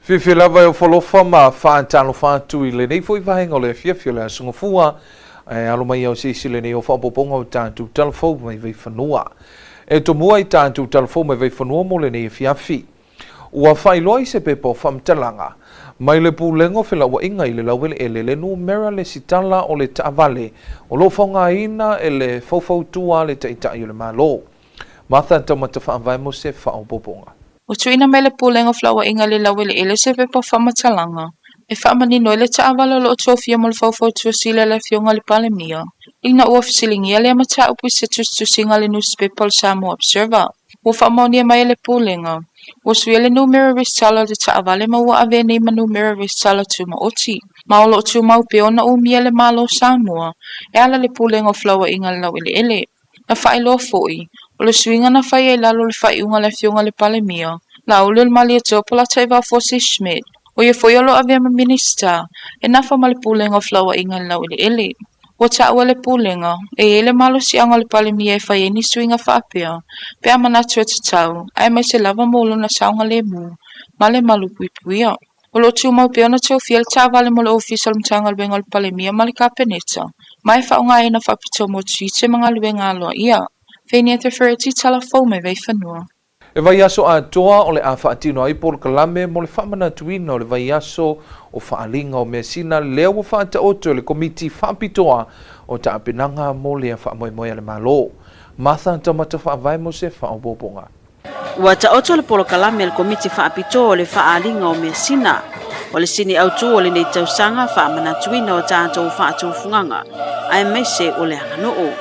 Fifi lava o folofa ma whaantalo whaatu I le nei fwy vahenga o le fiafio le asungafua alo mai au sisi le nei o whapoponga o tātou Talafou Mai Vaifanua. E to mua I tātou Talafou Mai Vaifanua mo le nei fiafi. Ua whailoa I se pepo whamtalanga. Mai le pūlengo whila wa inga I le lauwele e le numera le sitala o le taavale o lo whaunga ina e le faufautua le taitai o le malo. Martha taumata whaanvai mo se whaopoponga. O tuina me le pūlenga flawa inga le lawele ele se pepa whamatalanga. E whamanino ele taawala lo o tōwhia mo le whawhau tuasila le fionga le palemia. Ina ua fisilingia le amata upi se tusinga le newspaper le Samoa Observer. Ua whamaonia mai le pūlenga. Ua sui le numera ristala le taawale ma ua ave nei ma numera ristala tuma oti. Ma o lo tuma upi ona umia le malo Samoa. E ala le pūlenga o flawa inga le lawele ele. Na whaelo foi. O le suinga na whai e lalo le whai unga le fionga le palemia. La ule le mali ato pola taiva Fosi Schmidt. O ye foi olo avea ma minista. E nafa ma le pūlenga o flawa inga le lau ele. O ta ua le pūlenga. E ele malo si anga le palemia e whai e ni suinga whaapea. Pe ama natu e tatau. Ai mai se lava molo na saunga le mu. Ma le malu puipuia. O lo tu mau pe ona tau fiel ta vale mo le official mtanga le benga le palemia ma le kapeneta. Mai whaunga e na whapito mo tuite mga luenga aloa ia. Feni interferenti Talafou Mai Vaifanua. E vai aso a toa o le a whaatino ai por kalame mo le whamana tuina o le vai aso o whaalinga o mesina leo o whaata oto le komiti whaapitoa o ta apinanga mo le a whaamoemoe le malo. Martha tamata whaavai mo se whaopoponga. Ua ta oto le polo kalame le komiti whaapitoa o le whaalinga o mesina o le sini autu o le nei tausanga whaamana tuina o tātou whaatufunganga ai meise o le anganoo.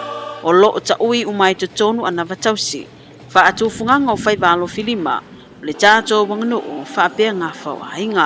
O lo ta ui umai te tonu ana vatausi. Fa atu funganga o fai valo filima. Le tātou wanganu o fa apea ngā whawainga.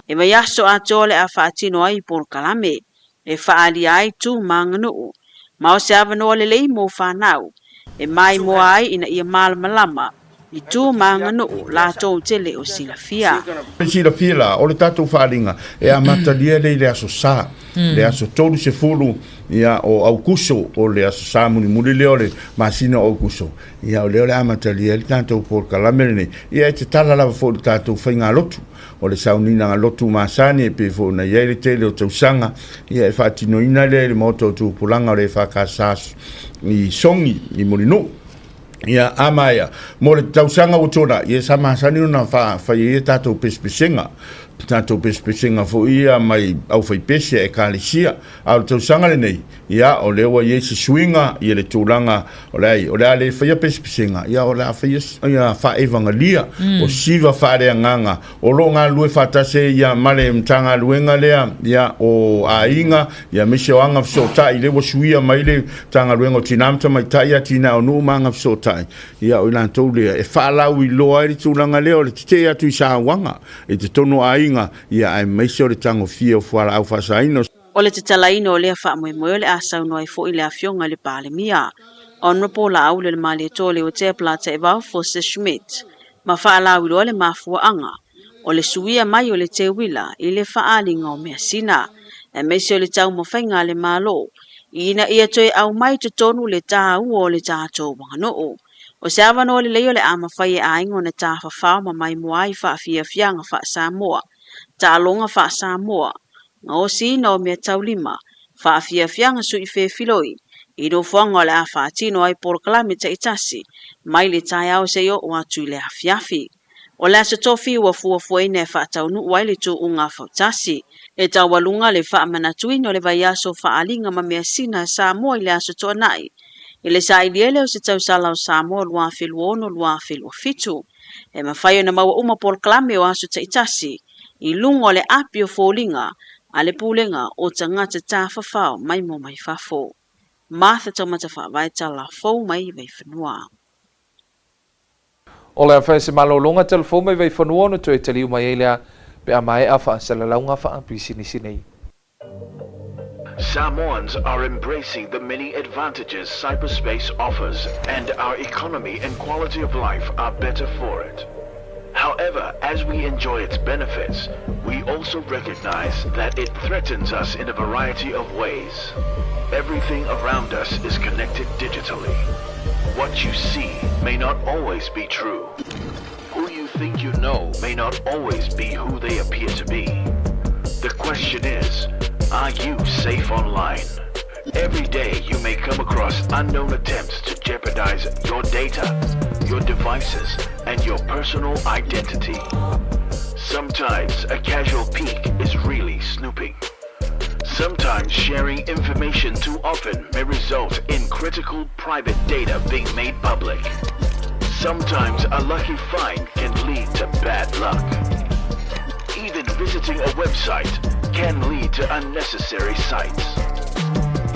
E mai aso ato le a fa atino ai por kalame. E fa ali ai tu manganu. Ma o se avano le lei mo whanau. E mai mo ai ina ia malama. I tu manganu la tō tele o silafia. Silafia la, o le tātou wharinga. E a matalia le aso sā. Le aso tolu se fulu. Ia o Aukuso o le aso sā muni leo le masina o Aukuso. Ia o leo le amatalia le tātou por kalamere nei. Ia e te tala lava fo le tātou whainga lotu. O le saunina ngā lotu masani e pe fo na iei le tele o tausanga. Ia e whaatino ina le moto tu pulanga o le whakasasu. I songi I morino. Ia amaya. Mo le tausanga o tōna. Ia sa masani una whai e tātou pespesenga. Tātou pespesenga fo ia mai au whai pese e kālisia. Au tausanga le nei. Ia o lewa ie se suinga ia le tūranga o lei. O lea le whaia pespesenga. Ia o lea whaia whaevanga lia. O siva whaarea nganga. O lo ngā lue whatase ia male mtanga luenga lea. Ia o a inga. Ia mese o anga fso tai. Lewa suia mai le tanga luenga o tinamta mai tai a tina o nuu manga fso tai. Ia o ilan tau lea. E whaalau I loa e le tūranga lea o le te atu I sa wanga. E te tono a inga. Ia ai mese o le tango fia o whala au whasaino. O le te talaino o lea whaamoemoe le asau noai fo I le afionga le palemia. Honorable la au le mali to le o te plata e vau Fosi Schmidt. Ma whaalau ilo le mafua anga. O le suia mai o le te wila I le whaalinga o mea sina. E mese o le tau mawhainga le malo. Ina ia toi au mai te tonu le tā ua o le tātou wanganoo. O se avano le leo le ama whai e aingo na tā whawhao ma mai moai whaafia fianga wha Samoa. Tā longa wha Samoa. Nga o si no mea tau lima, whaafia fianga sui whē filoi, I no whanga le a whaatino ai porokalame ta itasi, mai le tai au se o atu le a fiafi. O le asa tofi ua fuafua ina e whaatau nu wai le tū unga whautasi, e tau walunga le whaamanatui no le vai aso whaalinga ma mea sina Samoa I le asa toa nai. I le sa iliele o se tau salau Samoa lua whiluono lua whilua fitu, e mawhaio na maua uma porokalame o aso ta itasi, I lungo le api o fōlinga, a le pūlenga o tangata tā whawhao mai mo mai whafo. Martha tamata whaavai Talafou Mai Vaifanua. O le a whae se malolonga Talafou Mai Vaifanua no toi taliu mai elea pe a mai a wha salalaunga wha pisini sinei. Samoans are embracing the many advantages cyberspace offers, and our economy and quality of life are better for it. However, as we enjoy its benefits, we also recognize that it threatens us in a variety of ways. Everything around us is connected digitally. What you see may not always be true. Who you think you know may not always be who they appear to be. The question is, are you safe online? Every day you may come across unknown attempts to jeopardize your data, your devices, and your personal identity. Sometimes a casual peek is really snooping. Sometimes sharing information too often may result in critical private data being made public. Sometimes a lucky find can lead to bad luck. Even visiting a website can lead to unnecessary sites.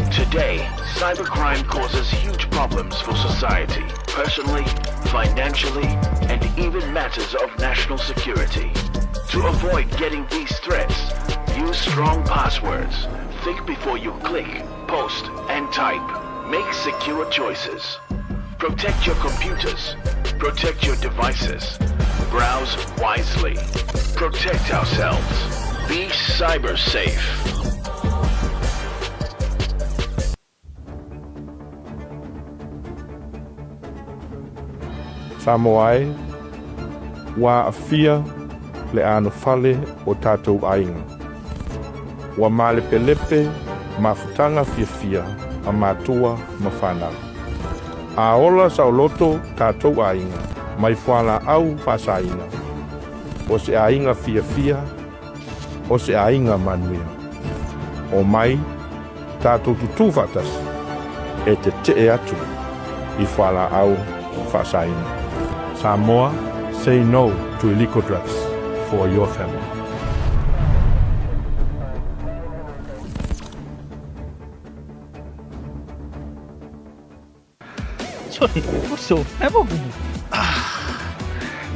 Today, cybercrime causes huge problems for society, personally, financially, and even matters of national security. To avoid getting these threats, use strong passwords. Think before you click, post, and type. Make secure choices. Protect your computers. Protect your devices. Browse wisely. Protect ourselves. Be cyber safe. Samoai, wa afia le ano fale o tātou ainga. Wa malepelepe mafutanga fia a matua mawhana. A ola sa loto tātou ainga, mai whala au whasainga. O se ainga fia, o se ainga manuia. O mai, tātou tutuwatas e te atu I whala au whasainga. Samoa, say no to illegal drugs for your family. Sorry, Aukuso, apa aku?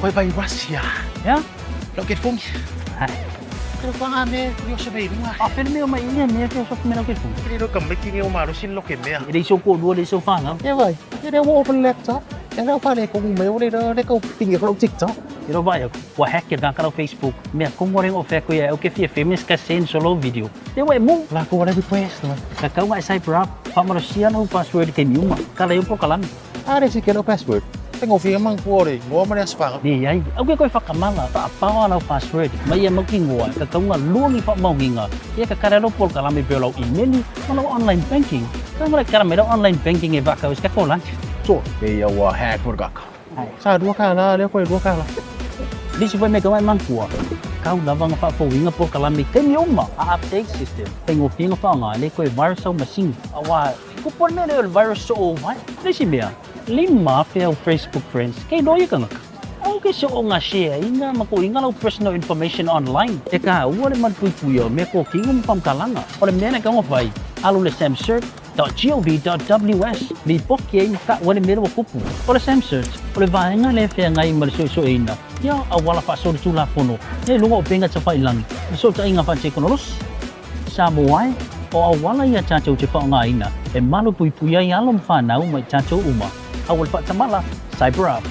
Vai Russia. Ya? Lo que fue. Hai. Pero kung ame, curioso ba yun nga? Pero may maingan niya kaya sa kumina ko ito. Pero kami kini umarusin lo que mea. Hindi so ko dua so fan ha. Ya vai. Kaya mo open laptop. Kaya pa ne kung may uli na ko tingin ko TikTok. Pero ba yo, wa hacker kan karo Facebook. Me kung mo ring ofe ko ya o que fia femis ka sen solo video. Ya wa mo. La ko wala request no. Kakau nga cyber app. Pa mo siya no password kay Miuma. Kala yung po kalam. Are si kelo password. Tengo fiya mang kuore. Ngo man as pa. Di ay. Okay ko fa kamala pa apawa na password. May magkingwa kakau nga luang ipa mauginga. Ya kakarelo po kalam i belo email no online banking. Kung mo karamelo online banking e baka us ka kolan. So, kaya wa hack por gak. Sa dua kala, le ko dua kala. Di si may gawa man kuwa. Kau lavang pa po winga po kalami kay Miuma a update system. Tengo pinga pa nga le ko virus sa machine. Awa, ko por me el virus so over. Di si bia. Lima fail Facebook friends kay doy ka nga. Okay so nga share inga makuinga law personal information online. Eka wala man puyo me ko kingum pam kalanga. Ora me na ka mo vai. Alu le samsearch.gov.ws li pokye ka wala me ko pupu. Ora samsearch ora vai nga le fe nga imal so ina. Ya awala pa so tula fono. E lungo penga sa failang. So ta inga pa che konos. Samoai o awala ya chacho che pa nga ina. E malu puya yalom fa na mai chacho uma. Awal pa tamala cyber up.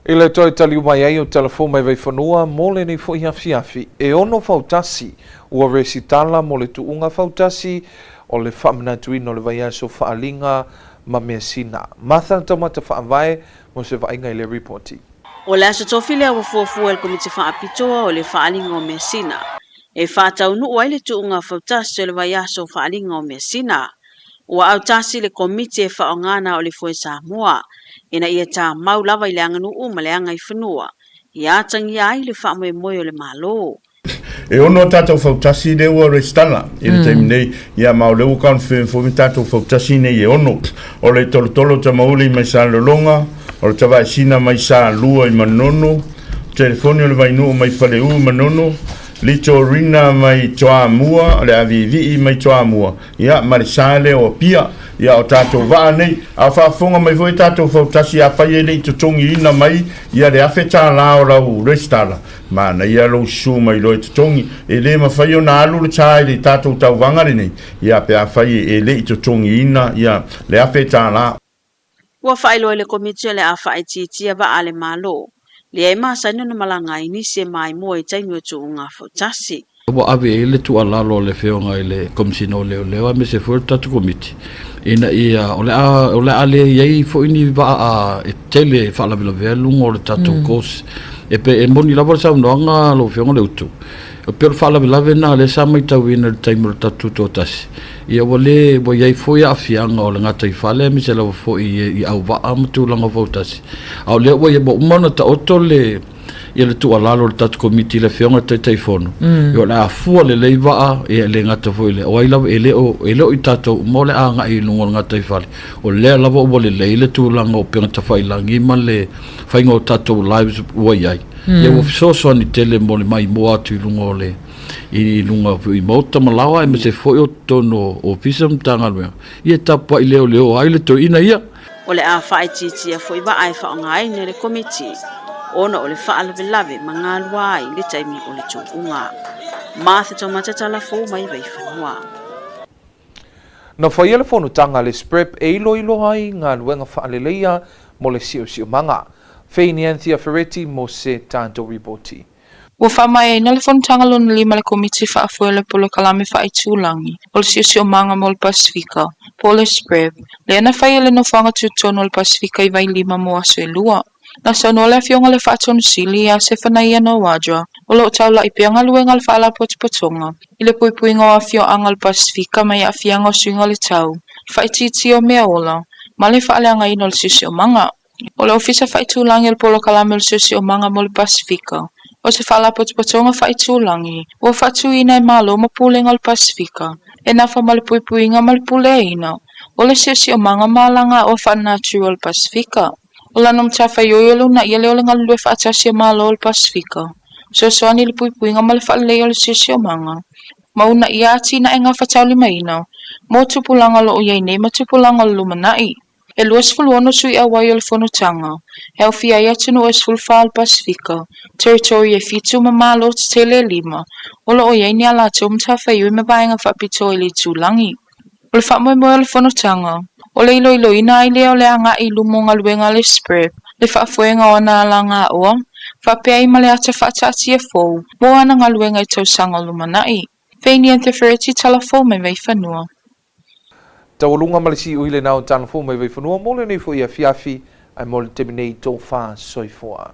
Ile toi taliu mai ai o Talafou Mai Vaifanua mo le nei foi afiafi e ono fautasi ua resitala mo le tuunga fautasi o le whamanatuina o le vai aso whaalinga ma mea sina. Matha tamata whaamvae mo se vainga i le reporti. O le aso tofi le awa fuafua el komiti whaapitoa o le whaalinga o Messina. E whaatau nuu ai le tuunga fautasi o le vai aso whaalinga o Messina. Ua au tasi le komiti e whaongana o le fue Samoa. Ina ia tā mau lava i le anganu ma le anga i whanua. Ia tangi ai le wha moe moe o le malo. e ono tatou fautasi le ua restala i le taimi nei ia mau le uka fo mi tatou fautasi nei e ono o le tolotolo tamauli mai sa lolonga o le tavaisina mai sa lua i manono telefoni o le vainu mai faleu manono litorina mai toamua le avivi mai toamua ia marisale o pia ia o tatou vaa nei a whaafonga mai voi tatou fautasi a whai e le tutongi ina mai ia le awheta lao lau restala mana ia lo su mai lo tutongi e le mawhai o na alu le tai le tatou tau vangare nei ia pe a whai e le tutongi ina ia le awheta lao. Ua whaelo le komiti le a whaititia wa ale malo. Le ai masa ino na malanga ini se mai mo e tainu e tuunga fautasi. Wa ave ele tu alalo le feonga ele komsino leo me se for tatu komiti ina ia ole ale yai fo ini va a tele fa la velu ngor tatu kos e pe e moni la bolsa nga lo feonga le utu per fa la na le sa mai tau ina taimur tatu totas ia wole bo yai fo ya fianga o ngata I fale me se la fo I au va am tu langa votas au le wo ye bo mona ta otole ia le tu alalo le tatu komiti le feonga te teifono yo la fua le leiva e le ngata foi le o ila ele o I tato mo le anga I lungo ngata I fale o le lava o le le tu langa o penga ta fai langi man le fai ngo tato lives o ai ia o so ni tele mo le mai mo atu lungo le I lunga I mota malawa e me se foi o tono o pisam tanga le ia tapa I leo ai le to ina ia o le a whaititia foi wa ai whaongai ne le komiti. Ona o le whaalawelawe mangalua ai le taimi o le tuunga. Martha Tomata Talafou Mai Vaifanua. Na whai ele whonu tanga le sprep e ilo ai ngā luenga whaaleleia mo le sio manga. Whaini Anthea Ferretti mo se tanto ripoti. Ua whamai na le whonu tanga lona lima le komiti whaafua le polo kalame whaitūlangi o le sio manga mo le Pasifika. Po le sprep, le ana whai ele no whanga tutono le Pasifika I vai lima mo aso e lua. Na sono le fionga le whaatonu sili a se whanai no wadra, o lo tau la I pianga luenga le whaala potipotonga, I le puipuinga o fio anga le Pasifika mai a fianga o suinga le tau, whaititi o mea ola, ma le whaaleanga ino le sisi o manga. O le ofisa whaitūlangi le polo kalame le sisi o manga mo le Pasifika, o se whaala potipotonga whaitūlangi, o whatu ina e malo ma pulenga le Pasifika, e nafa ma le puipuinga ma le pule ina, o le sisi o manga malanga o whanatu le Pasifika. O lana mtafa yoyolo na ia leo le ngalue whaatasi o malo le Pasifika. So soani le puipuinga ma le whaaleo le sisi o manga. Mauna ia ati na e ngā whatau lima ina. Mo tupulanga lo o iei nei ma tupulanga lo lumanai. E luas fuluono sui a wai o le whanutanga. E au fia ia tunu o esfulfa le Pasifika. Territory e fitu ma malo te tele lima. O lo o iei ni ala te o mtafa yoi me vaenga whapito e le tūlangi. O le whamoe le whanutanga. O le ilo ina ai leo le anga I lumonga luenga le sprep, le whaafuenga o ana alanga oa, whapea I male ata whaatati e fōu, mo ana ngā luenga I tausanga lumanai. Whaini Anthea Ferretti Talafou Mai Vaifanua. Tawalunga malisi uile nao Talafou Mai Vaifanua, mo le nei fo ia fiafi, ai mo le teminei tō wha soifua.